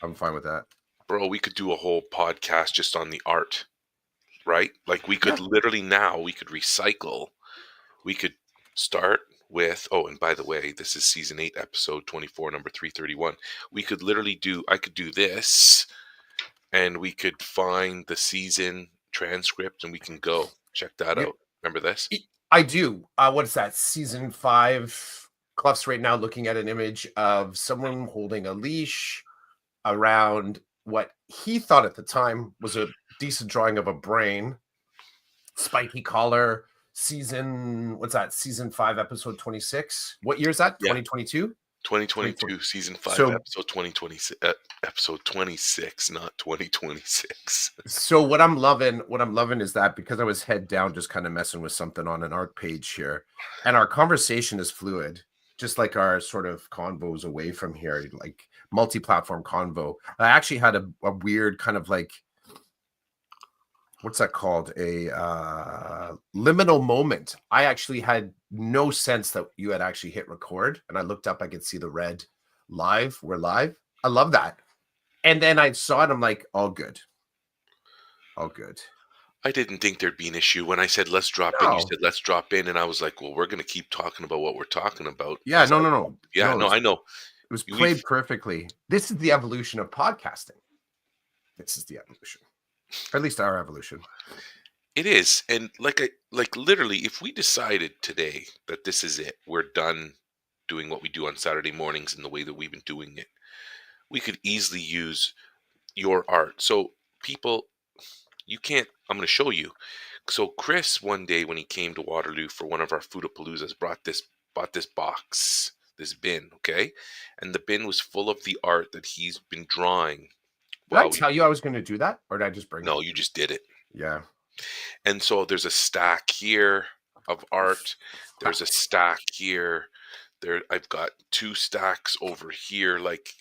I'm fine with that. Bro, we could do a whole podcast just on the art, right? Like we could Yeah. literally now we could recycle. We could start with, oh, and by the way, this is season 8, episode 24, number 331. We could literally do I could do this and we could find the season transcript and we can go check that Yeah. out. Remember this? I do. What is that? Season 5. Clough's right now looking at an image of someone holding a leash around what he thought at the time was a decent drawing of a brain. Spiky collar. What's that? Season 5, episode 26. What year is that? Yeah. 2022? 2022, season 5, So, episode 2026, episode 26, not 2026. so what I'm loving is that because I was head down just kind of messing with something on an art page here, and our conversation is fluid, just like our sort of convos away from here, like multi-platform convo. I actually had a weird kind of like, what's that called? A liminal moment. I actually had no sense that you had actually hit record, and I looked up, I could see the red live. We're live. I love that. And then I saw it, I'm like, all good. All good. I didn't think there'd be an issue. When I said let's drop in, you No. said let's drop in, and I was like, well, we're going to keep talking about what we're talking about. Yeah, no. Yeah, no, I know. It was We've played perfectly. This is the evolution of podcasting. This is the evolution. Or at least our evolution. It is, and like literally, if we decided today that this is it, we're done doing what we do on Saturday mornings in the way that we've been doing it, we could easily use your art. So people, you can't. I'm going to show you. So Chris, one day when he came to Waterloo for one of our Foodapaloozas, bought this box, this bin, okay, and the bin was full of the art that he's been drawing. Did I tell you I was going to do that, or did I just bring it? No, you just did it. Yeah. And so there's a stack here of art. There's a stack here. I've got 2 stacks over here. Like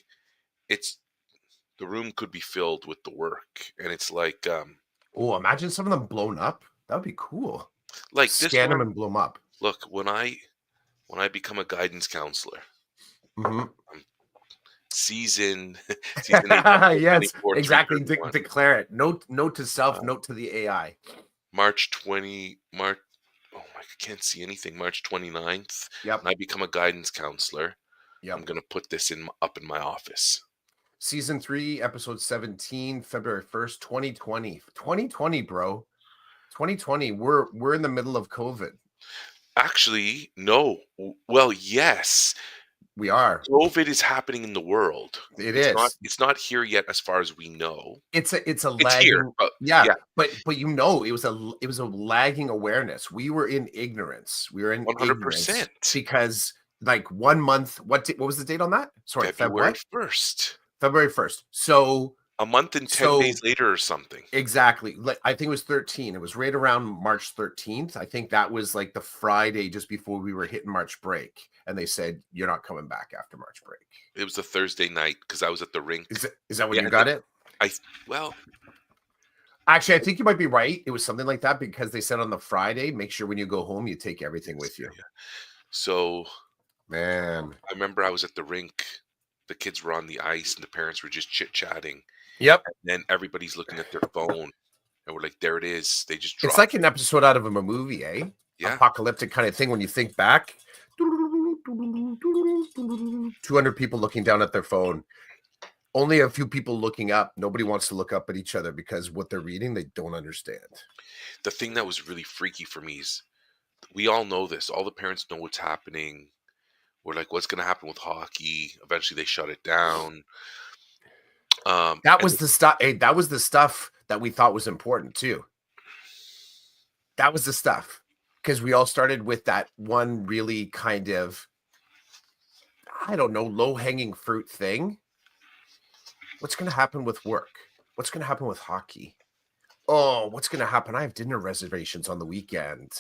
the room could be filled with the work, and it's like Oh, imagine some of them blown up. That would be cool. like this Scan them one. and blow them up. Look, when I become a guidance counselor, Mm-hmm. season 8, Yes, 24, exactly. 331. Declare it. Note to self. Note to the AI. March. Oh, I can't see anything. March 29th. Yep. When I become a guidance counselor, Yep. I'm gonna put this up in my office. Season 3, episode 17, February 1st, 2020. 2020, bro. 2020. We're in the middle of COVID. Actually, no. Well, yes. We are. COVID is happening in the world. It's not here yet, as far as we know. It's a It's here, lagging. but Yeah, but it was a lagging awareness. We were in ignorance. We were in 100% ignorance because like 1 month. What was the date on that? Sorry, February 1st. February 1st. So a month and 10 days later or something. Exactly. Like I think it was 13. It was right around March 13th. I think that was like the Friday just before we were hitting March break. And they said, you're not coming back after March break. It was the Thursday night because I was at the rink. Is that when you got it? Actually, I think you might be right. It was something like that because they said on the Friday, make sure when you go home, you take everything with you. Yeah. So, man, I remember I was at the rink. The kids were on the ice and the parents were just chit-chatting. Yep. And then everybody's looking at their phone and we're like, there it is. They just dropped. It's like an episode out of a movie, eh? Yeah. Apocalyptic kind of thing when you think back. 200 people looking down at their phone. Only a few people looking up. Nobody wants to look up at each other because what they're reading, they don't understand. The thing that was really freaky for me is we all know this. All the parents know what's happening. We're like, what's going to happen with hockey? Eventually they shut it down. That was the stuff. Hey, that was the stuff that we thought was important too. That was the stuff because we all started with that one really kind of, I don't know, low-hanging fruit thing. What's going to happen with work? What's going to happen with hockey? Oh, what's going to happen? I have dinner reservations on the weekend.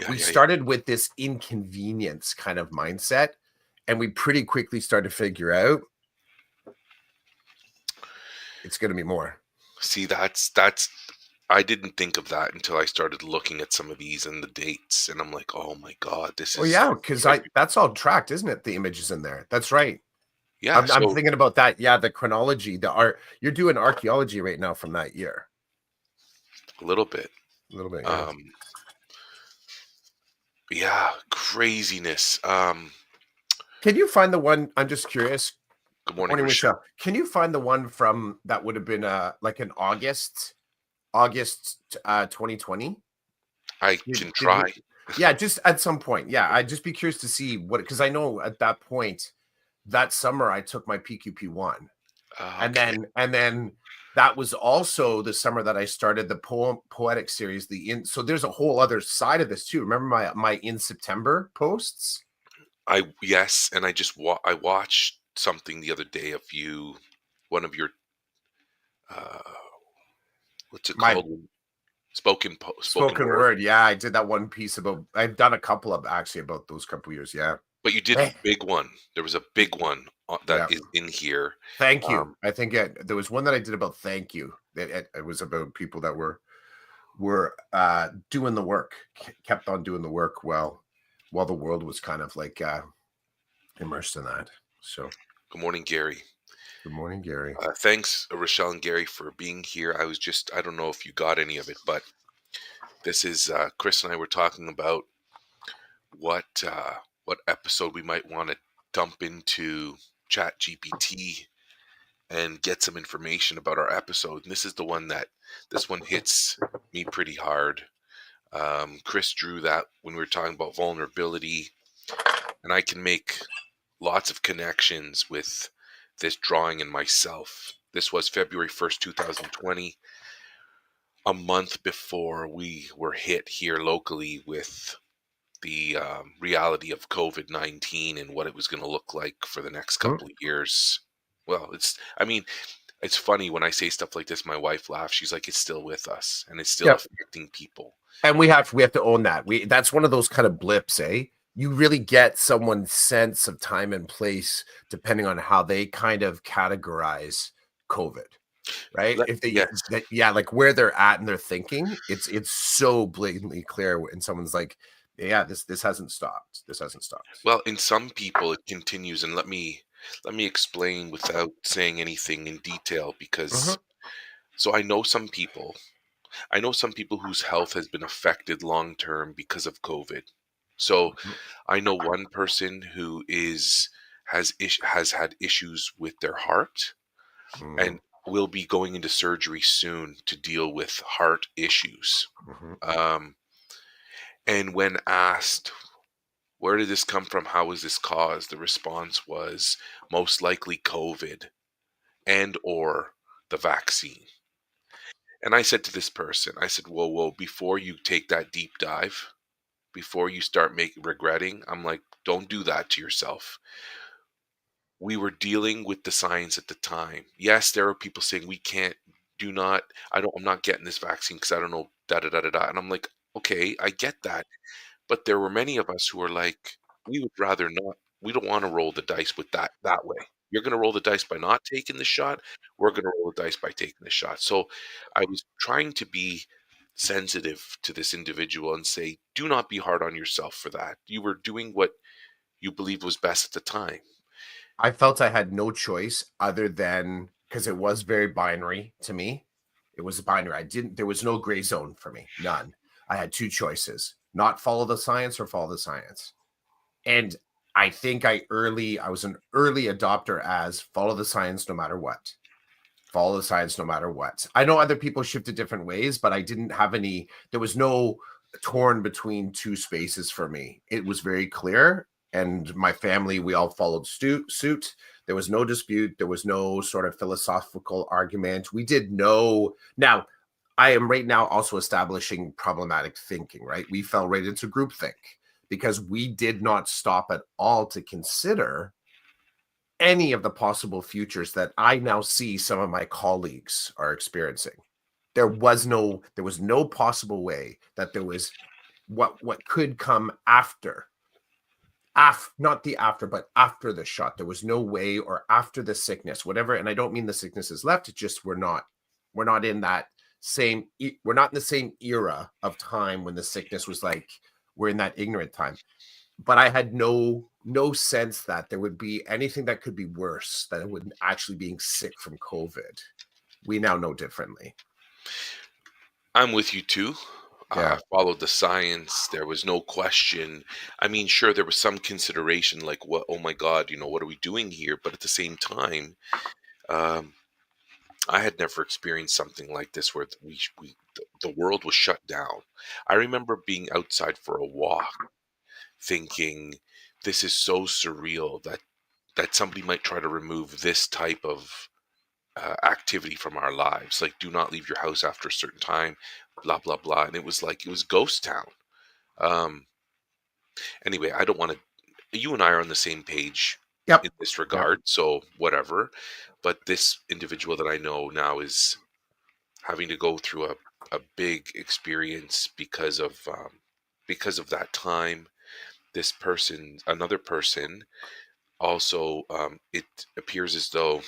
We started with this inconvenience kind of mindset, and we pretty quickly started to figure out it's going to be more. See, that's I didn't think of that until I started looking at some of these and the dates, and I'm like, oh my god, this is. Oh yeah, because that's all tracked, isn't it? The images in there. That's right. Yeah, I'm so thinking about that. Yeah, the chronology, the art. You're doing archaeology right now from that year. a little bit. A little bit, yeah. Um, yeah, craziness. Can you find the one? I'm just curious. Good Good morning, morning, Rochelle. Michelle. Can you find the one from that would have been like an August 2020? I Did, can did we? try. Yeah, just at some point. Yeah, I'd just be curious to see what, because I know at that point that summer I took my PQP1, Okay. and then that was also the summer that I started the poetic series. So there's a whole other side of this too. Remember my in September posts? Yes, and I watched something the other day of you, one of your uh, what's it My called? Spoken spoken word. word. Yeah, I did that one piece about. I've done a couple of actually about those couple years. Yeah. But you did a Eh, big one. There was a y- big one that yeah. is in here. Thank you. Um, I think there was one that I did about thank you. It was about people that were doing the work, kept on doing the work while the world was kind of like immersed in that. So Good morning, Gary. good morning, Gary. Thanks, Rochelle and Gary, for being here. I don't know if you got any of it, but this is Chris and I were talking about what what episode we might want to dump into Chat GPT and get some information about our episode. And this one hits me pretty hard. Chris drew that when we were talking about vulnerability, and I can make lots of connections with this drawing in myself. This was February 1st, 2020, a month before we were hit here locally with the reality of COVID-19 and what it was going to look like for the next Hmm? couple of years. Well, I mean, it's funny when I say stuff like this, my wife laughs. She's like, it's still with us and it's still Yep. affecting people. And we have to own that. That's one of those kind of blips, eh? You really get someone's sense of time and place depending on how they kind of categorize COVID. Right? If they Yes. that yeah, like where they're at and their thinking, it's so blatantly clear when someone's like, yeah, this hasn't stopped. This hasn't stopped. Well, in some people it continues, and let me explain without saying anything in detail Mhm, because so I know some people whose health has been affected long term because of COVID. So mhm, I know one person who has had issues with their heart mhm, and will be going into surgery soon to deal with heart issues. mhm. Um, and when asked, where did this come from? How was this caused? The response was most likely COVID and or the vaccine. And I said to this person, I said, whoa, whoa, before you take that deep dive, before you start making regretting, I'm like, don't do that to yourself. We were dealing with the science at the time. Yes, there are people saying we can't, do not, I'm not getting this vaccine because I don't know, da da da da da. And I'm like, okay, I get that. But there were many of us who were like, we would rather not, we don't want to roll the dice with that way. You're going to roll the dice by not taking the shot. We're going to roll the dice by taking the shot. So I was trying to be sensitive to this individual and say, do not be hard on yourself for that. You were doing what you believed was best at the time. I felt I had no choice other than because it was very binary to me. It was binary. There was no gray zone for me. None. I had two choices: not follow the science or follow the science. And I think I was an early adopter as follow the science no matter what. Follow the science no matter what. I know other people shifted different ways, but I didn't have any, there was no torn between two spaces for me. It was very clear. And my family, we all followed suit. There was no dispute. There was no sort of philosophical argument. We did know. Now, I am right now also establishing problematic thinking, right? We fell right into groupthink because we did not stop at all to consider any of the possible futures that I now see some of my colleagues are experiencing. There was no possible way that there was what could come after not the after, but after the shot. There was no way, or after the sickness, whatever. And I don't mean the sickness is left. It's just we're not in that we're not in the same era of time when the sickness was like we're in that ignorant time. but I had no sense that there would be anything that could be worse than it would actually being sick from COVID. We now know differently. I'm with you too. Yeah. Followed the science. There was no question. I mean, sure, there was some consideration, like, what? Oh my God, what are we doing here? But at the same time, um, I had never experienced something like this where the world was shut down. I remember being outside for a walk, thinking, "This is so surreal that somebody might try to remove this type of activity from our lives. Like, do not leave your house after a certain time, blah blah blah." And it was like it was ghost town. Um, anyway, I don't want to. You and I are on the same page Yep. in this Yep. regard, so whatever. But this individual that I know now is having to go through a big experience because of that time. This person, another person, also, it appears as though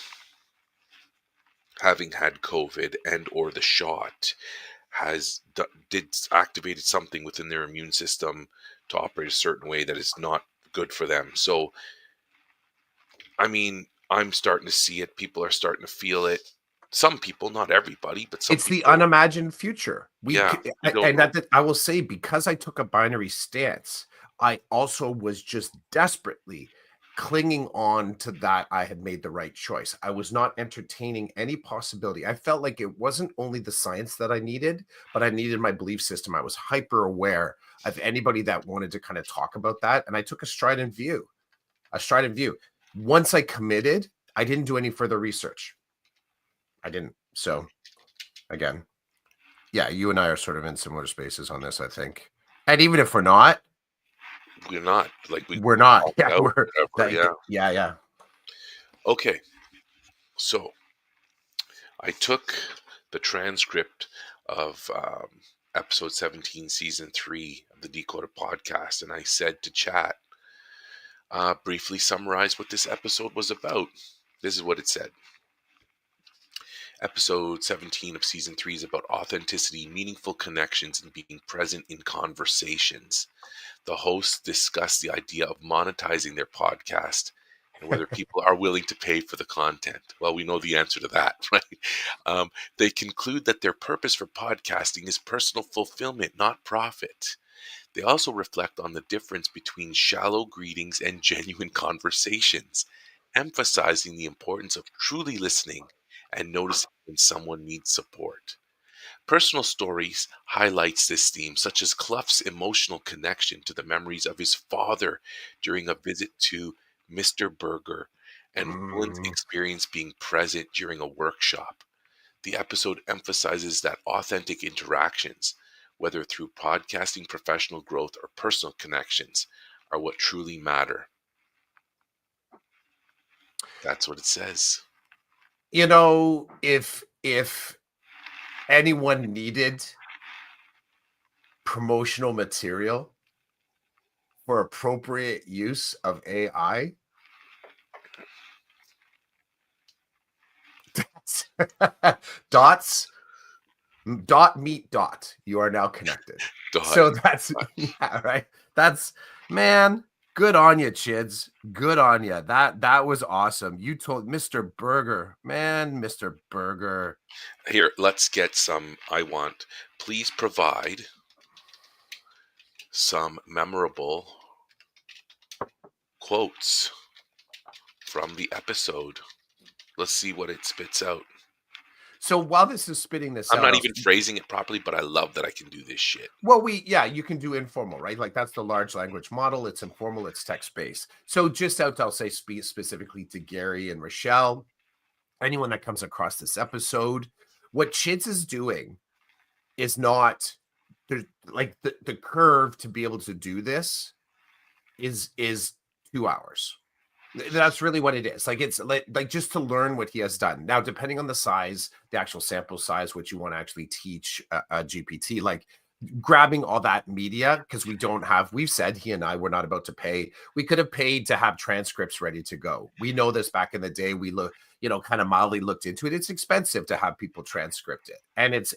having had COVID and or the shot did activated something within their immune system to operate a certain way that is not good for them. So, I mean, I'm starting to see it. People are starting to feel it. Some people, not everybody, but some It's the people, unimagined future. yeah, we don't And know. that I will say, because I took a binary stance, I also was just desperately clinging on to that I had made the right choice. I was not entertaining any possibility. I felt like it wasn't only the science that I needed, but I needed my belief system. I was hyper aware of anybody that wanted to kind of talk about that. And I took a stride in view, a stride in view. Once I committed, I didn't do any further research. I didn't. So again, yeah, you and I are sort of in similar spaces on this, I think. And even if we're not, We're not like we we're not. talk it Yeah, out, we're whatever. like, Yeah. yeah, yeah. Okay. So I took the transcript of episode 17, season 3 of the Decoded podcast, and I said to chat, briefly summarize what this episode was about. This is what it said. Episode 17 of season 3 is about authenticity, meaningful connections, and being present in conversations. The hosts discuss the idea of monetizing their podcast and whether people are willing to pay for the content. Well, we know the answer to that, right? They conclude that their purpose for podcasting is personal fulfillment, not profit. They also reflect on the difference between shallow greetings and genuine conversations, emphasizing the importance of truly listening and noticing when someone needs support. Personal stories highlights this theme, such as Clough's emotional connection to the memories of his father during a visit to Mr. Berger, and Roland's Mm. experience being present during a workshop. The episode emphasizes that authentic interactions, whether through podcasting, professional growth, or personal connections, are what truly matter. That's what it says. You know, if anyone needed promotional material for appropriate use of AI, dots dot meet dot, you are now connected. Dot. So that's yeah, right. That's man, good on you, Chids. Good on you. That was awesome. You told Mr. Burger, man, Mr. Burger. Here, let's get some. Please provide some memorable quotes from the episode. Let's see what it spits out. So while this is spitting this I'm out, not even phrasing it properly, but I love that I can do this shit. well, yeah, you can do informal, right? Like that's the large language model. It's informal, it's text based. So just out, I'll say specifically to Gary and Rochelle, anyone that comes across this episode, what Chids is doing is not there's like the curve to be able to do this is 2 hours. That's really what it is. Like it's like just to learn what he has done. Now, depending on the size, the actual sample size, what you want to actually teach a GPT, like grabbing all that media, because we've said he and I were not about to pay. We could have paid to have transcripts ready to go. We know this back in the day. We look, kind of mildly looked into it. It's expensive to have people transcript it. And it's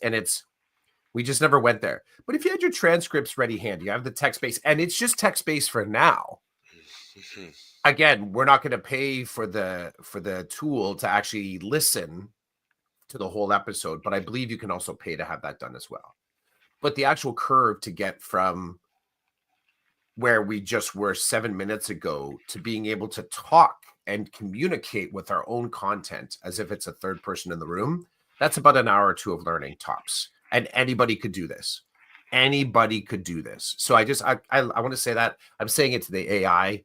We just never went there. But if you had your transcripts ready handy, you have the text base, and it's just text based for now. Again, we're not going to pay for the tool to actually listen to the whole episode, but I believe you can also pay to have that done as well. But the actual curve to get from where we just were 7 minutes ago to being able to talk and communicate with our own content as if it's a third person in the room, that's about an hour or two of learning tops. And anybody could do this. Anybody could do this. So I want to say that I'm saying it to the AI.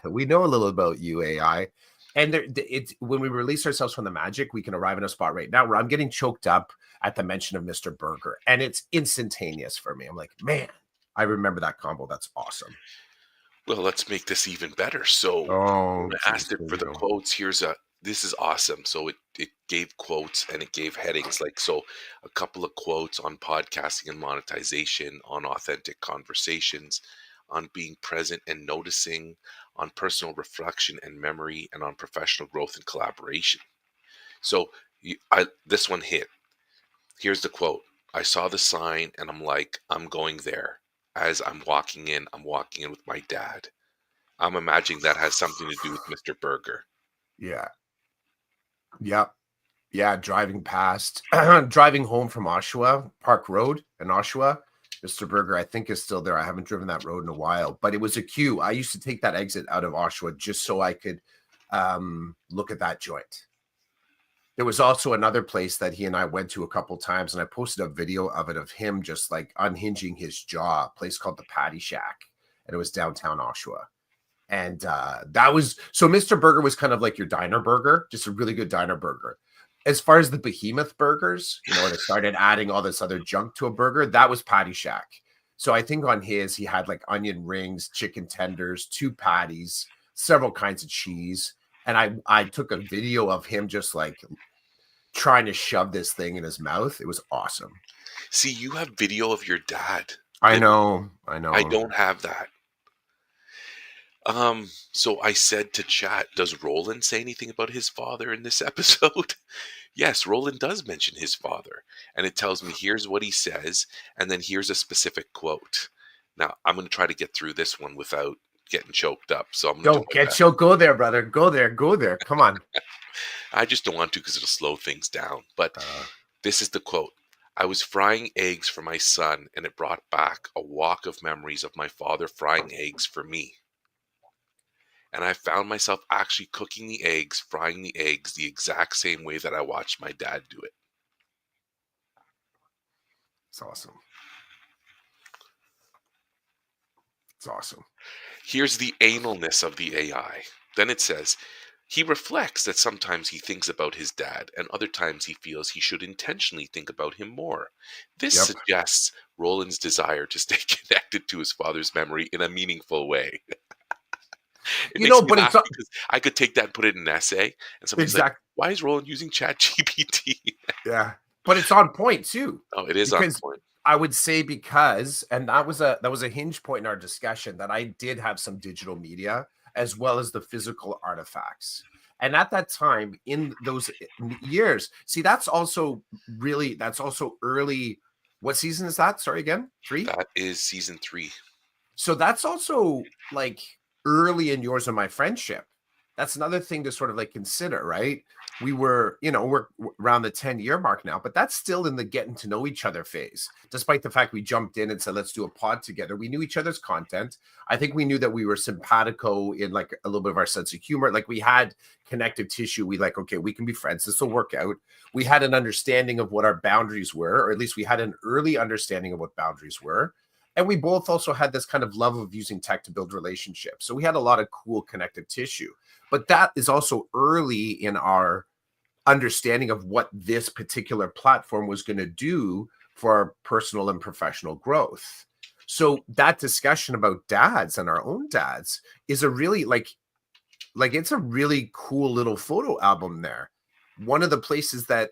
We know a little about you, AI. And it's when we release ourselves from the magic, we can arrive in a spot right now where I'm getting choked up at the mention of Mr. Burger, and it's instantaneous for me. I'm like, man, I remember that combo. That's awesome. Well, let's make this even better. So Oh, when I geez, asked it here for we the go. quotes, this is awesome. So it gave quotes and it gave headings like, so a couple of quotes on podcasting and monetization, on authentic conversations, on being present and noticing, on personal reflection and memory, and on professional growth and collaboration. So this one hit. Here's the quote. I saw the sign and I'm like, I'm going there. As I'm walking in with my dad. I'm imagining that has something to do with Mr. Burger. Yeah. Yep. Yeah. Driving past, driving home from Oshawa, Park Road in Oshawa. Mr. Burger, I think, is still there. I haven't driven that road in a while, but it was a queue. I used to take that exit out of Oshawa just so I could look at that joint. There was also another place that he and I went to a couple times, and I posted a video of it of him just like unhinging his jaw, a place called the Patty Shack, and it was downtown Oshawa. And that was so Mr. Burger was kind of like your diner burger, just a really good diner burger. As far as the behemoth burgers, when they started adding all this other junk to a burger, that was Patty Shack. So I think on his, he had like onion rings, chicken tenders, 2 patties, several kinds of cheese. And I took a video of him just like trying to shove this thing in his mouth. It was awesome. See, you have video of your dad. I Living. know. I don't have that. So I said to chat, does Roland say anything about his father in this episode? Yes, Roland does mention his father, and it tells me here's what he says, and then here's a specific quote. Now, I'm going to try to get through this one without getting choked up. So I'm going to do Don't my get best. chill. Go there, brother. Go there. Go there. Come on. I just don't want to because it'll slow things down. But this is the quote. I was frying eggs for my son, and it brought back a walk of memories of my father frying eggs for me. And I found myself actually cooking the eggs, frying the eggs the exact same way that I watched my dad do it. It's awesome. It's awesome. Here's the analness of the AI. Then it says, he reflects that sometimes he thinks about his dad, and other times he feels he should intentionally think about him more. This suggests Roland's desire to stay connected to his father's memory in a meaningful way. It makes me laugh because I could take that and put it in an essay, and somebody's like, why is Roland using ChatGPT? Yeah, but it's on point too. Oh, it is on point. I would say because, and that was a hinge point in our discussion, that I did have some digital media as well as the physical artifacts. And at that time, in those years, see, that's also early. What season is that? Sorry, again, 3? That is season 3. So that's also like early in yours and my friendship. That's another thing to sort of like consider, right? We were, we're around the 10-year mark now, but that's still in the getting to know each other phase. Despite the fact we jumped in and said, let's do a pod together. We knew each other's content. I think we knew that we were simpatico in like a little bit of our sense of humor. Like we had connective tissue. We like, okay, we can be friends. This will work out. We had an understanding of what our boundaries were, or at least we had an early understanding of what boundaries were. And we both also had this kind of love of using tech to build relationships. So we had a lot of cool connective tissue. But that is also early in our understanding of what this particular platform was going to do for our personal and professional growth. So that discussion about dads and our own dads is a really like it's a really cool little photo album there. One of the places that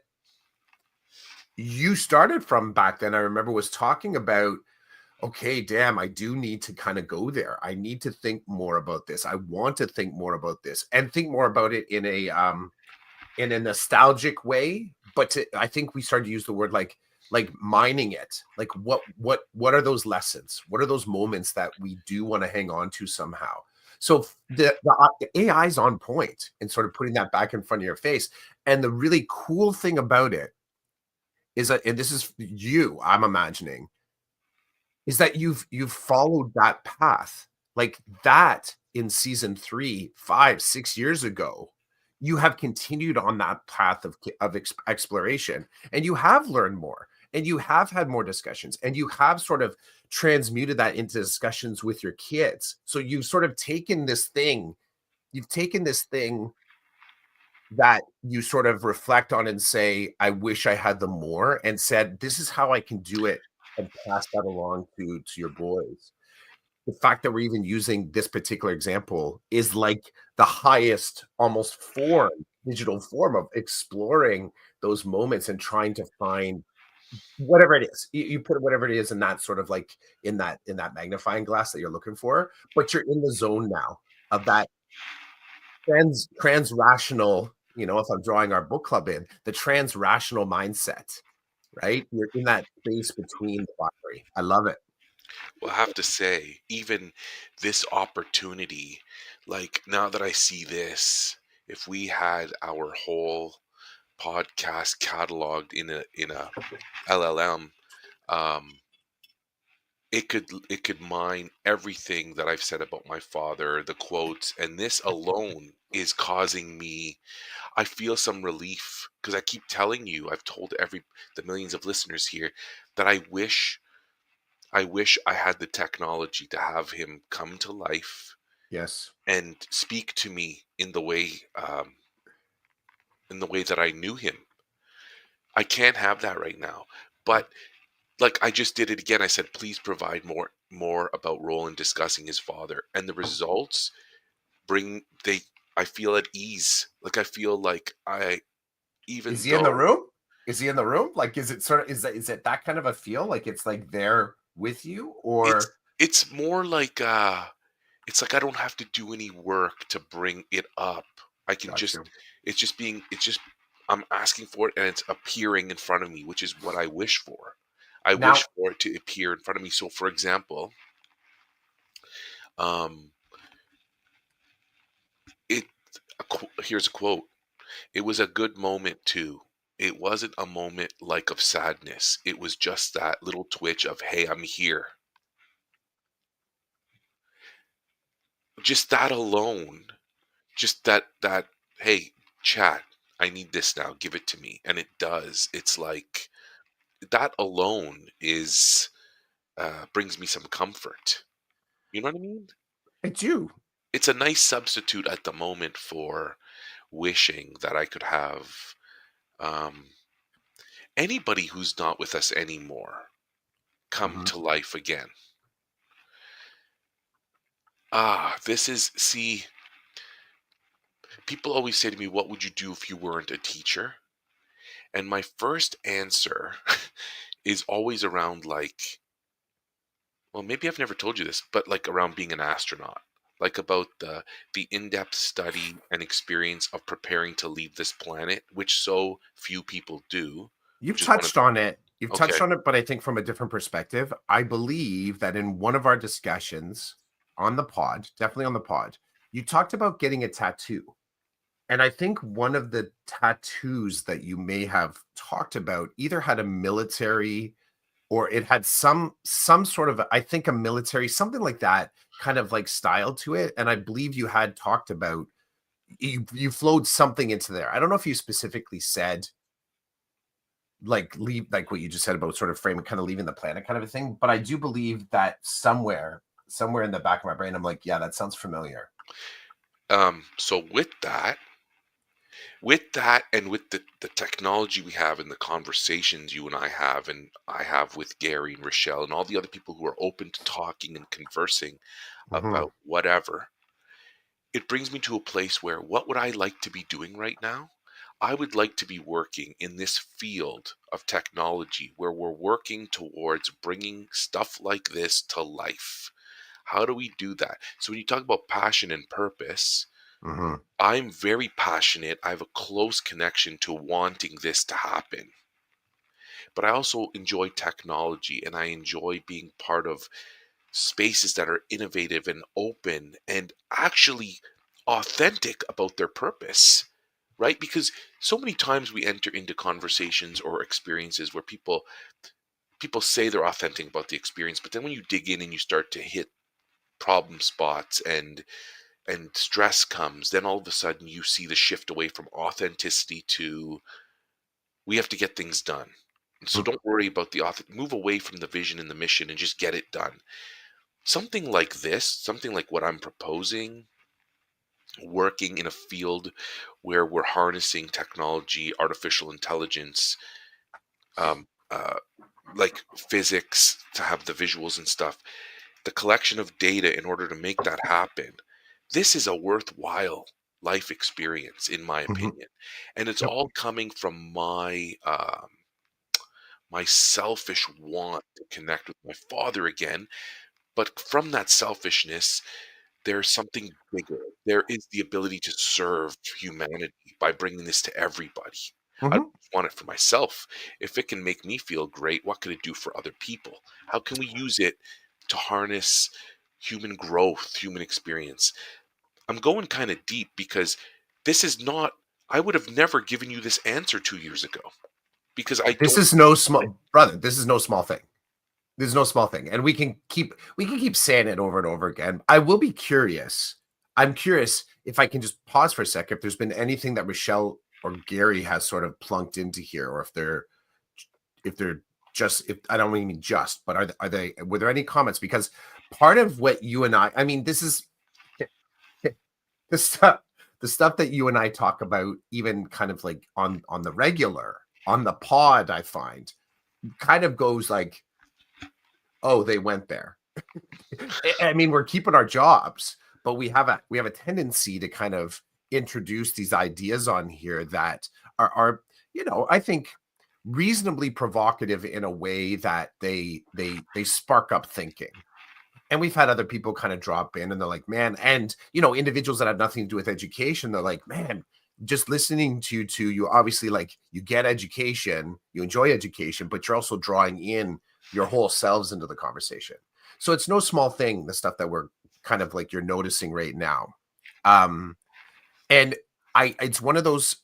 you started from back then, I remember, was talking about, okay, damn, I do need to kind of go there. I need to think more about this. I want to think more about this and think more about it in a nostalgic way. But I think we started to use the word like like mining it. Like what are those lessons? What are those moments that we do want to hang on to somehow? So the AI is on point and sort of putting that back in front of your face. And the really cool thing about it is that, and this is you, I'm imagining, is that you've followed that path. Like that in season 3, 5, 6 years ago, you have continued on that path of exploration, and you have learned more, and you have had more discussions, and you have sort of transmuted that into discussions with your kids. So you've sort of taken this thing, you've taken this thing that you sort of reflect on and say, "I wish I had the more," and said, "This is how I can do it," and pass that along to your boys. The fact that we're even using this particular example is like the highest almost form, digital form of exploring those moments and trying to find whatever it is. You put whatever it is in that sort of like in that magnifying glass that you're looking for, but you're in the zone now of that trans rational, if I'm drawing our book club in, the trans rational mindset, right? You're in that space between the binary. I love it. Well, I have to say, even this opportunity, like now that I see this, if we had our whole podcast cataloged in a LLM, um, it could mine everything that I've said about my father, the quotes, and this alone is causing me. I feel some relief because I keep telling you, I've told the millions of listeners here that I wish I had the technology to have him come to life Yes. and speak to me in the way that I knew him. I can't have that right now. But like I just did it again. I said, please provide more about Roland discussing his father. And the results bring they I feel at ease. Like I feel like I Is even he in the though room? Is he in the room? Like, is it sort of is it that kind of a feel? Like it's like they're with you, it's or it's more like it's like I don't have to do any work to bring it up. I can got just you. it's just I'm asking for it and it's appearing in front of me, which is what I wish for. I wish Now, for it to appear in front of me. So for example, um it here's a quote. It was a good moment too. It wasn't a moment like of sadness. It was just that little twitch of hey, I'm here. Just that alone, just that hey, chat, I need this now, give it to me, and it does. It's like that alone is brings me some comfort. You know what I mean? I do. It's a nice substitute at the moment for wishing that I could have um, anybody who's not with us anymore come Mhm. to life again. This is see, people always say to me, what would you do if you weren't a teacher? And my first answer is always around like, well, maybe I've never told you this, but like around being an astronaut, like about the in-depth study and experience of preparing to leave this planet, which so few people do, You've which is one of touched on it. You've okay. touched on it, but I think from a different perspective. I believe that in one of our discussions on the pod, definitely on the pod, you talked about getting a tattoo. And I think one of the tattoos that you may have talked about either had a military or it had some sort of, I think, a military, something like that, kind of like style to it. And I believe you had talked about you flowed something into there. I don't know if you specifically said like leave like what you just said about sort of framing kind of leaving the planet kind of a thing, but I do believe that somewhere in the back of my brain I'm like, yeah, that sounds familiar. So with that and with the technology we have and the conversations you and I have with Gary and Rochelle and all the other people who are open to talking and conversing Mhm, about whatever, it brings me to a place where what would I like to be doing right now? I would like to be working in this field of technology where we're working towards bringing stuff like this to life. How do we do that? So when you talk about passion and purpose, mhm. I'm very passionate. I have a close connection to wanting this to happen. but I also enjoy technology, and I enjoy being part of spaces that are innovative and open and actually authentic about their purpose, right? Because so many times we enter into conversations or experiences where people say they're authentic about the experience, but then when you dig in and you start to hit problem spots and stress comes, then all of a sudden you see the shift away from authenticity to we have to get things done. So Mm. don't worry about the author. Move away from the vision and the mission and just get it done. Something like this, something like what I'm proposing, working in a field where we're harnessing technology, artificial intelligence, um, uh, like physics to have the visuals and stuff, the collection of data in order to make that happen. This is a worthwhile life experience, in my Mhm. opinion, and it's Yep. all coming from my selfish want to connect with my father again. But from that selfishness, there's something bigger. There is the ability to serve humanity by bringing this to everybody. I don't Mhm. just want it for myself. If it can make me feel great, what could it do for other people? How can we use it to harness human growth, human experience? I'm going kind of deep because this is not, I would have never given you this answer 2 years ago because I This don't. is no small brother, this is no small thing. This is no small thing, and we can keep saying it over and over again. I will be curious. I'm curious if I can just pause for a second, if there's been anything that Rochelle or Gary has sort of plunked into here, or if they're just, if I don't mean just, but are they were there any comments? Because part of what you and I mean, this is the stuff the stuff that you and I talk about, even kind of like on the regular, on the pod, I find kind of goes like, oh, they went there. I mean, we're keeping our jobs, but we have a tendency to kind of introduce these ideas on here that are I think reasonably provocative in a way that they spark up thinking. And we've had other people kind of drop in and they're like, man, and individuals that have nothing to do with education, they're like, man, just listening to you, obviously, like, you get education, you enjoy education, but you're also drawing in your whole selves into the conversation. So it's no small thing, the stuff that we're kind of like you're noticing right now. Um, and it's one of those.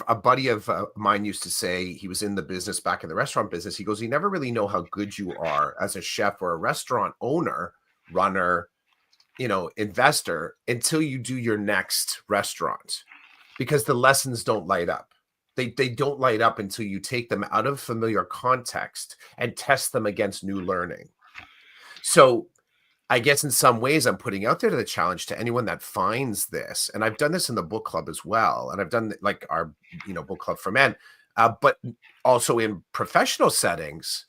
A buddy of mine used to say, he was in the business, back in the restaurant business. He goes, you never really know how good you are as a chef or a restaurant owner, runner, investor, until you do your next restaurant, because the lessons don't light up. They don't light up until you take them out of familiar context and test them against new learning. So I guess in some ways I'm putting out there to the challenge to anyone that finds this, and I've done this in the book club as well, and I've done like our book club for men, but also in professional settings.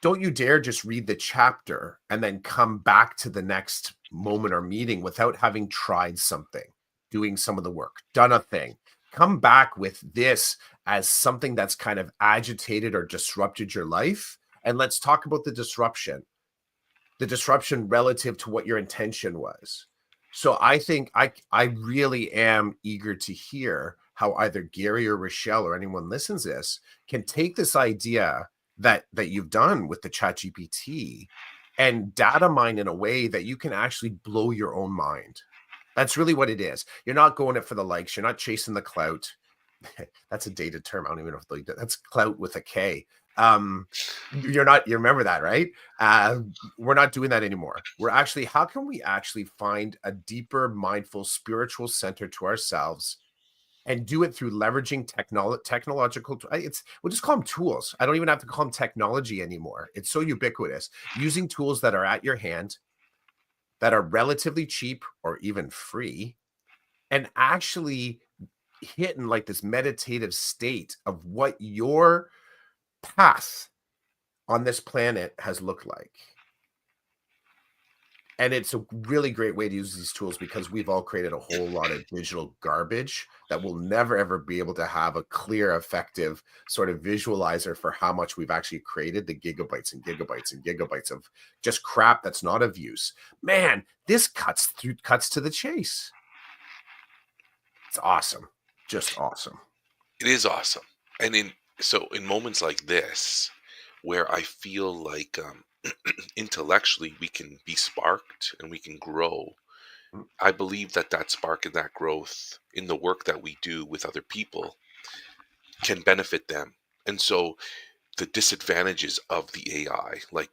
Don't you dare just read the chapter and then come back to the next moment or meeting without having tried something, doing some of the work, done a thing. Come back with this as something that's kind of agitated or disrupted your life, and let's talk about the disruption relative to what your intention was. So I think I really am eager to hear how either Gary or Rochelle or anyone listens to this can take this idea that you've done with the chat GPT and data mine in a way that you can actually blow your own mind. That's really what it is. You're not going it for the likes. You're not chasing the clout. That's a dated term. I don't even know if that's clout with a K. Um, you're not, you remember that, right? We're not doing that anymore. We're actually, how can we actually find a deeper, mindful, spiritual center to ourselves and do it through leveraging technological, we'll just call them tools. I don't even have to call them technology anymore. It's so ubiquitous. Using tools that are at your hand, that are relatively cheap or even free, and actually hitting like this meditative state of what your path on this planet has looked like. And it's a really great way to use these tools because we've all created a whole lot of digital garbage that will never ever be able to have a clear, effective sort of visualizer for how much we've actually created, the gigabytes and gigabytes and gigabytes of just crap that's not of use. Man, this cuts to the chase. It's awesome. Just awesome. It is awesome. And in So in moments like this, where I feel like intellectually we can be sparked and we can grow, Mm, I believe that that spark and that growth in the work that we do with other people can benefit them. And so the disadvantages of the AI, like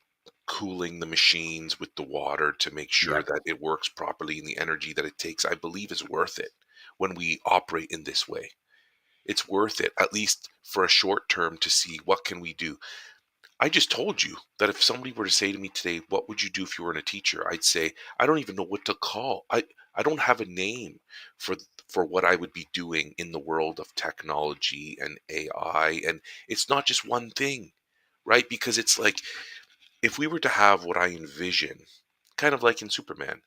cooling the machines with the water to make sure yeah. that it works properly and the energy that it takes, I believe is worth it when we operate in this way. It's worth it, at least for a short term, to see what can we do. I just told you that if somebody were to say to me today, "What would you do if you weren't a teacher?" I'd say, "I don't even know what to call. I don't have a name for for what I would be doing in the world of technology and AI." And it's not just one thing, right? Because it's like if we were to have what I envision, kind of like in Superman,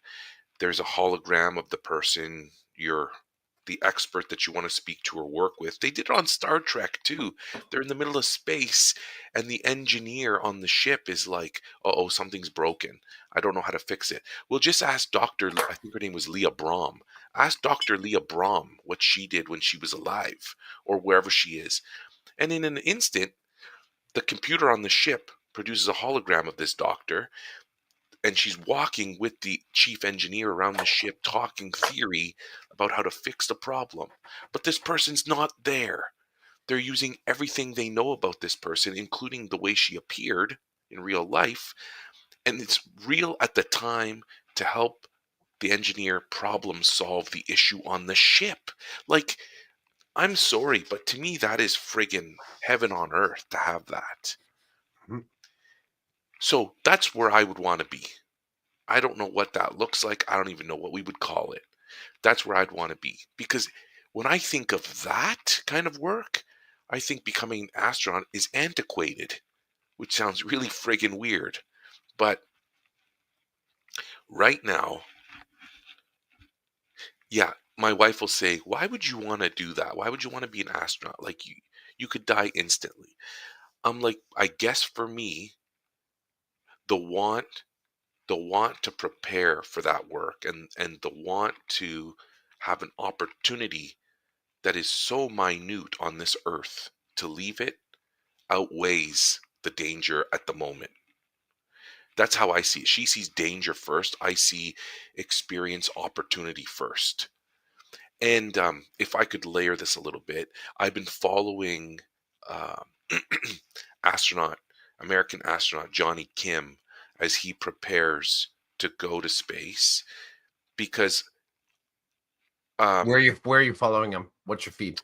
there's a hologram of the person you're the expert that you want to speak to or work with. They did it on Star Trek too. They're in the middle of space and the engineer on the ship is like, "Uh-oh, something's broken. I don't know how to fix it." Well, just ask I think her name was Leah Brom. Ask Dr. Leah Brom what she did when she was alive or wherever she is. And in an instant, the computer on the ship produces a hologram of this doctor and she's walking with the chief engineer around the ship talking theory about how to fix the problem. But this person's not there. They're using everything they know about this person, including the way she appeared in real life. And it's real at the time to help the engineer problem solve the issue on the ship. Like, I'm sorry, but to me, that is friggin' heaven on earth to have that. Mhm. So that's where I would want to be. I don't know what that looks like. I don't even know what we would call it. That's where I'd want to be. Because when I think of that kind of work, I think becoming an astronaut is antiquated, which sounds really friggin' weird. But right now, yeah, my wife will say, "Why would you want to do that? Why would you want to be an astronaut? Like you could die instantly." I'm like, I guess for me, the want the want to prepare for that work and the want to have an opportunity that is so minute on this earth to leave it outweighs the danger at the moment. That's how I see it. She sees danger first. I see experience opportunity first. And if I could layer this a little bit, I've been following um astronaut, American astronaut Johnny Kim as he prepares to go to space because um, Where are you following him? What's your feed?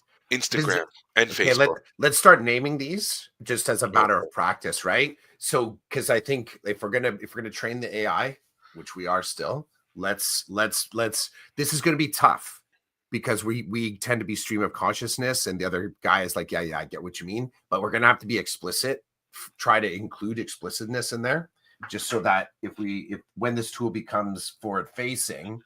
Because Instagram and okay, Facebook. let's start naming these just as a Go matter for of it. practice, right? So because I think if we're gonna train the AI, which we are still, let's this is gonna be tough because we tend to be stream of consciousness, and the other guy is like, yeah, I get what you mean, but we're gonna have to be explicit, try to include explicitness in there, just so that if when this tool becomes forward facing,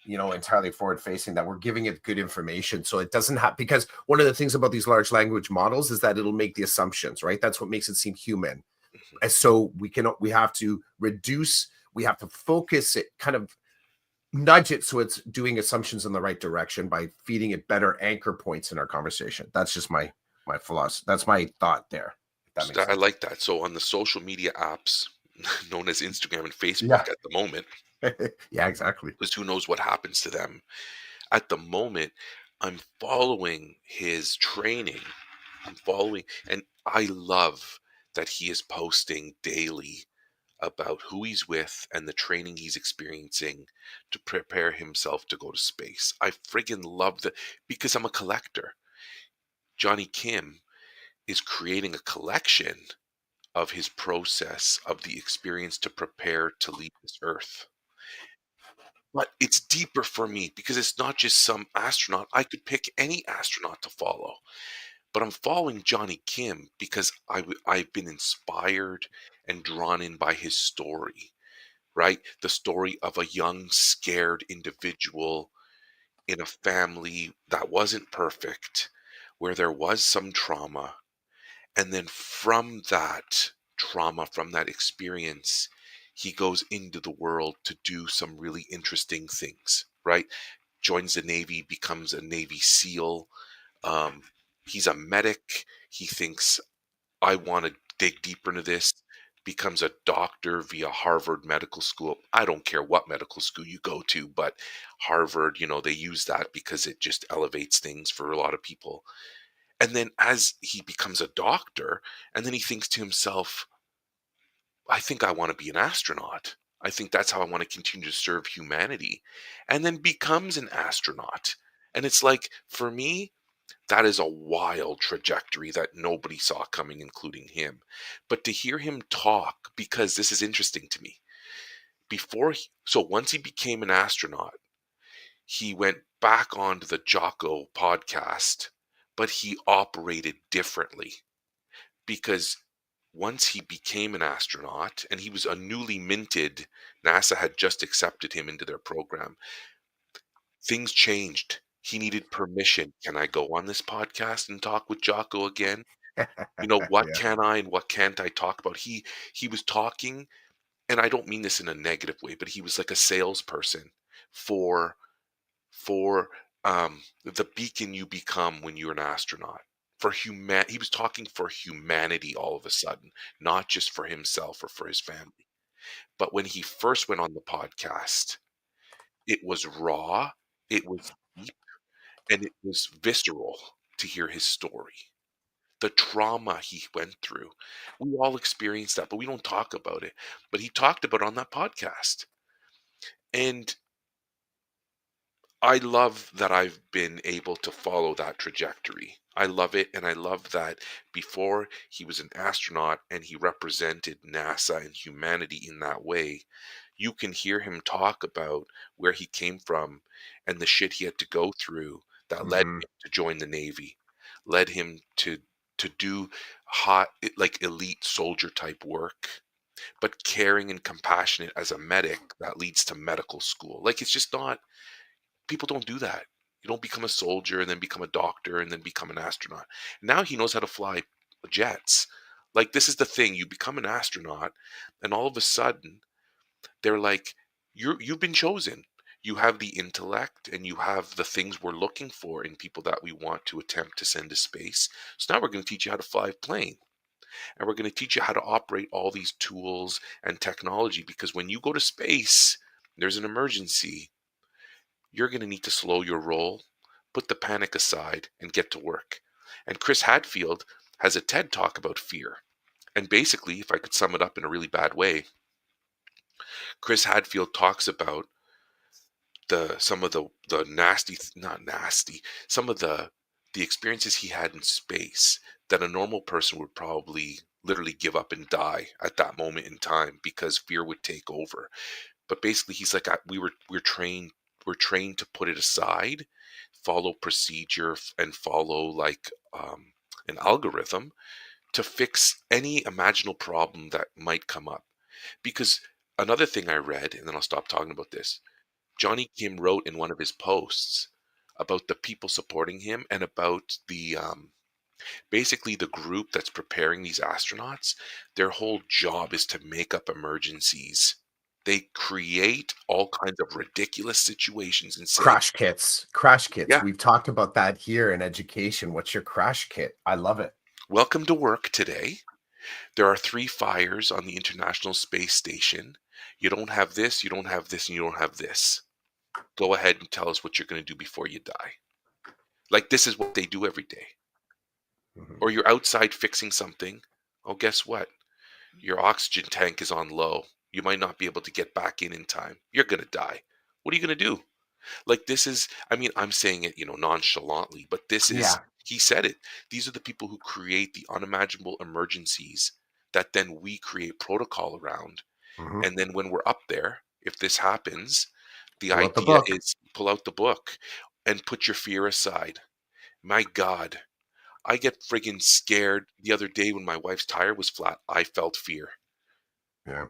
entirely forward facing, that we're giving it good information so it doesn't have, because one of the things about these large language models is that it'll make the assumptions, right? That's what makes it seem human. Mhm. And so we have to reduce, we have to focus it, kind of nudge it so it's doing assumptions in the right direction by feeding it better anchor points in our conversation. That's just my philosophy. That's my thought there, if that makes I sense. like that. So on the social media apps known as Instagram and Yeah. Facebook at the moment, Yeah, exactly. because who knows what happens to them at the moment, I'm following his training. I'm following, and I love that he is posting daily about who he's with and the training he's experiencing to prepare himself to go to space. I friggin' love that because I'm a collector. Johnny Kim is creating a collection of his process of the experience to prepare to leave this earth. But it's deeper for me because it's not just some astronaut. I could pick any astronaut to follow. But I'm following Johnny Kim because I've been inspired and drawn in by his story, right? The story of a young, scared individual in a family that wasn't perfect, where there was some trauma. And then from that trauma, from that experience, he goes into the world to do some really interesting things, right? Joins the Navy, becomes a Navy SEAL, um, He's a medic. He thinks, I want to dig deeper into this, becomes a doctor via Harvard Medical School. I don't care what medical school you go to, but Harvard, they use that because it just elevates things for a lot of people. And then as he becomes a doctor, and then he thinks to himself, I think I want to be an astronaut. I think that's how I want to continue to serve humanity. And then becomes an astronaut. And it's like, for me, that is a wild trajectory that nobody saw coming, including him. But to hear him talk, because this is interesting to me, so once he became an astronaut, he went back onto the Jocko podcast, but he operated differently because once he became an astronaut and he was a newly minted, NASA had just accepted him into their program, things changed. He needed permission. Can I go on this podcast and talk with Jocko again? What Yeah. can I and what can't I talk about? He was talking, and I don't mean this in a negative way, but he was like a salesperson for the beacon you become when you're an astronaut. He was talking for humanity all of a sudden, not just for himself or for his family. But when he first went on the podcast, it was raw, it was deep, and it was visceral to hear his story. The trauma he went through. We all experienced that, but we don't talk about it. But he talked about it on that podcast. And I love that I've been able to follow that trajectory. I love it. And I love that before he was an astronaut and he represented NASA and humanity in that way, you can hear him talk about where he came from and the shit he had to go through that led Hmm. him to join the Navy, led him to do hot, like elite soldier type work, but caring and compassionate as a medic that leads to medical school. Like, it's just not, people don't do that. You don't become a soldier and then become a doctor and then become an astronaut. Now he knows how to fly jets. Like, this is the thing, you become an astronaut and all of a sudden they're like, you've been chosen. You have the intellect and you have the things we're looking for in people that we want to attempt to send to space. So now we're going to teach you how to fly a plane. And we're going to teach you how to operate all these tools and technology, because when you go to space, there's an emergency. You're going to need to slow your roll, put the panic aside, and get to work. And Chris Hadfield has a TED talk about fear. And basically, if I could sum it up in a really bad way, Chris Hadfield talks about some of the nasty, not nasty, some of the experiences he had in space that a normal person would probably literally give up and die at that moment in time because fear would take over. But basically, he's like, we're trained to put it aside, follow procedure, and follow like an algorithm to fix any imaginable problem that might come up. Because another thing I read, and then I'll stop talking about this, Johnny Kim wrote in one of his posts about the people supporting him and about the basically the group that's preparing these astronauts. Their whole job is to make up emergencies. They create all kinds of ridiculous situations and say, Crash kits. Crash kits. yeah, We've talked about that here in education. What's your crash kit? I love it. welcome to work today. There are 3 fires on the International Space Station. You don't have this, you don't have this, and you don't have this. Go ahead and tell us what you're going to do before you die. Like, this is what they do every day. Mhm. Or you're outside fixing something. Oh, guess what? Your oxygen tank is on low. You might not be able to get back in time. You're going to die. What are you going to do? Like, this is, I mean, I'm saying it, nonchalantly, but this is, Yeah. he said it. These are the people who create the unimaginable emergencies that then we create protocol around. Mhm. And then when we're up there, if this happens, the Pull out the idea book. is pull out the book and put your fear aside. My God, I get friggin' scared. The other day when my wife's tire was flat, I felt fear. Yeah.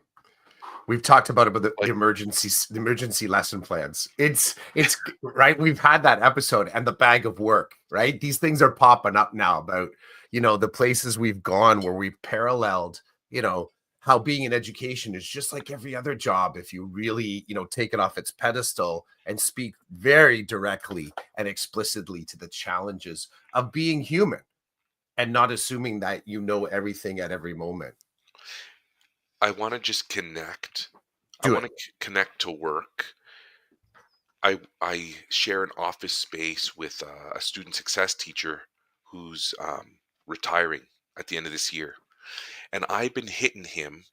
We've talked about the Like, emergency lesson plans. It's right. We've had that episode and the bag of work, right? These things are popping up now about, the places we've gone where we've paralleled, you know, how being in education is just like every other job if you really, take it off its pedestal and speak very directly and explicitly to the challenges of being human and not assuming that you know everything at every moment. I want to just connect. I Do want it. to connect to work. I share an office space with a student success teacher who's retiring at the end of this year, and I've been hitting him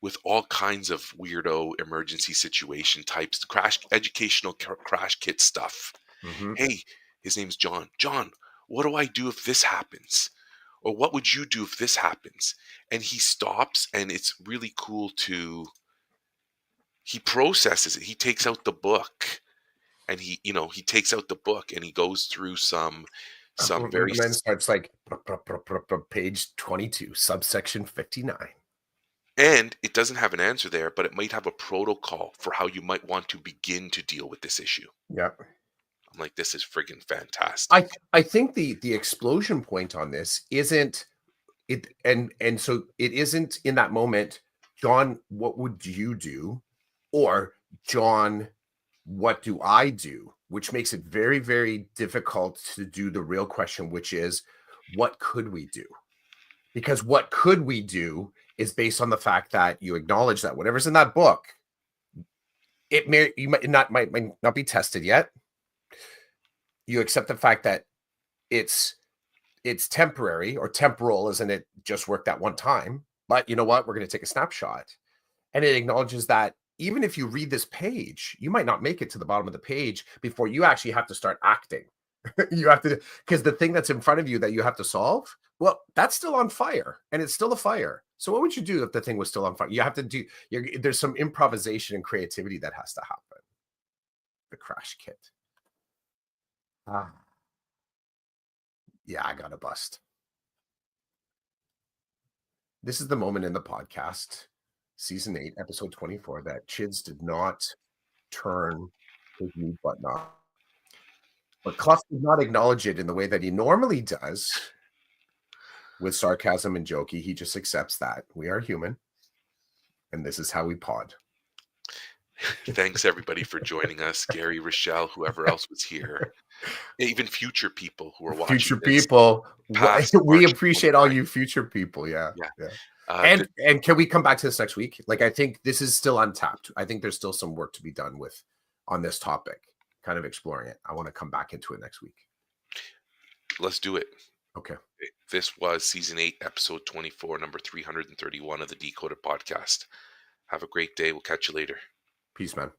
with all kinds of weirdo emergency situation types, crash educational crash kit stuff. Mhm. Hey, his name's John. John, what do I do if this happens? Or what would you do if this happens? And he stops, and it's really cool to he processes it. He takes out the book, and he takes out the book and he goes through some very And then starts like page 22, subsection 59. and it doesn't have an answer there, but it might have a protocol for how you might want to begin to deal with this issue. Yeah. I'm like, this is friggin' fantastic. I think the explosion point on this isn't it, and so it isn't in that moment, John, what would you do? Or John, what do I do? Which makes it very, very difficult to do the real question, which is, what could we do? Because what could we do is based on the fact that you acknowledge that whatever's in that book, it may you might not be tested yet. You accept the fact that it's it's temporary or temporal, as in it just worked that one time. But you know what? We're going to take a snapshot. And it acknowledges that even if you read this page, you might not make it to the bottom of the page before you actually have to start acting. You have to, because the thing that's in front of you that you have to solve, well, that's still on fire and it's still a fire. So what would you do if the thing was still on fire? You have to do, there's some improvisation and creativity that has to happen. The crash kit. Ah, yeah, I got a bust. This is the moment in the podcast, season 8, episode 24, that Chids did not turn his mute button off. But Clough did not acknowledge it in the way that he normally does with sarcasm and jokey. He just accepts that we are human and this is how we pod. Thanks everybody for joining us. Gary, Rochelle, whoever else was here. Even future people who are watching Future this people, past we March appreciate all 29th. you future people. Yeah. Yeah. Yeah. The And can we come back to this next week? Like, I think this is still untapped. I think there's still some work to be done with on this topic, kind of exploring it. I want to come back into it next week. Let's do it. Okay. This was season 8, episode 24, number 331 of the Decoded podcast. Have a great day. We'll catch you later. Peace, man.